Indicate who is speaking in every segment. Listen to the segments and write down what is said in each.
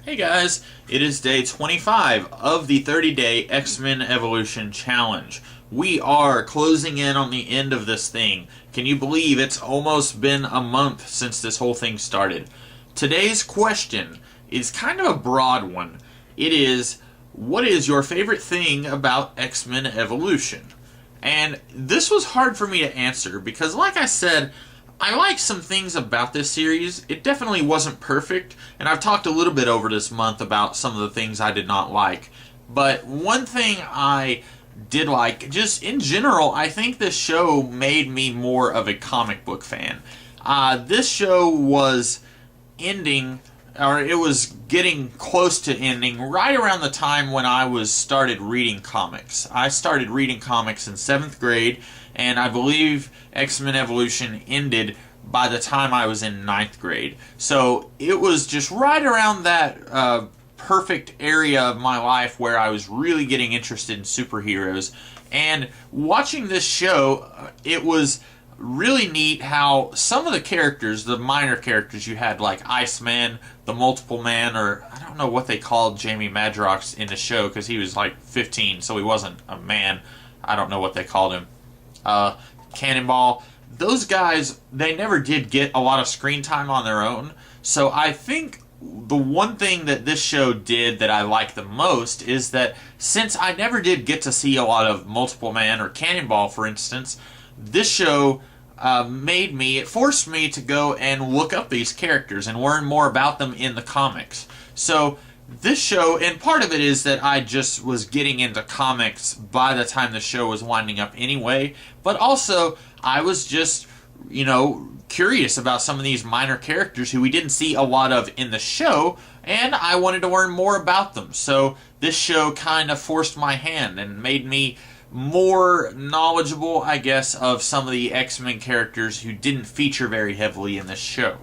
Speaker 1: Hey guys, it is day 25 of the 30-day X-Men Evolution Challenge. We are closing in on the end of this thing. Can you believe it's almost been a month since this whole thing started? Today's question is kind of a broad one. It is, what is your favorite thing about X-Men Evolution? And this was hard for me to answer because, like I said, I like some things about this series. It definitely wasn't perfect, and I've talked a little bit over this month about some of the things I did not like. But one thing I did like, just in general, I think this show made me more of a comic book fan. This show was ending, or it was getting close to ending right around the time when I was started reading comics. I started reading comics in 7th grade, and I believe X-Men Evolution ended by the time I was in 9th grade. So it was just right around that perfect area of my life where I was really getting interested in superheroes. And watching this show, it was really neat how some of the characters, the minor characters you had, like Iceman, the Multiple Man, or I don't know what they called Jamie Madrox in the show because he was like 15, so he wasn't a man. I don't know what they called him. Cannonball. Those guys, they never did get a lot of screen time on their own. So I think the one thing that this show did that I like the most is that since I never did get to see a lot of Multiple Man or Cannonball, for instance, this show it forced me to go and look up these characters and learn more about them in the comics. So this show, and part of it is that I just was getting into comics by the time the show was winding up anyway, but also I was just, curious about some of these minor characters who we didn't see a lot of in the show, and I wanted to learn more about them. So this show kind of forced my hand and made me more knowledgeable, I guess, of some of the X-Men characters who didn't feature very heavily in this show.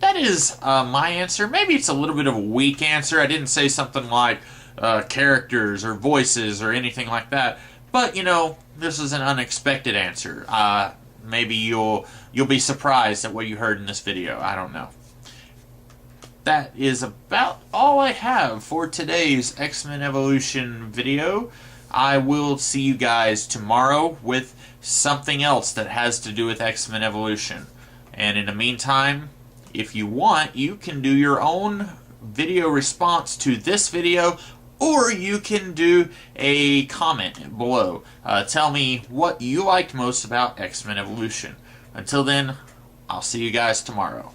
Speaker 1: That is my answer. Maybe it's a little bit of a weak answer. I didn't say something like characters or voices or anything like that. But, this is an unexpected answer. Maybe you'll be surprised at what you heard in this video. I don't know. That is about all I have for today's X-Men Evolution video. I will see you guys tomorrow with something else that has to do with X-Men Evolution. And in the meantime, if you want, you can do your own video response to this video, or you can do a comment below. Tell me what you liked most about X-Men Evolution. Until then, I'll see you guys tomorrow.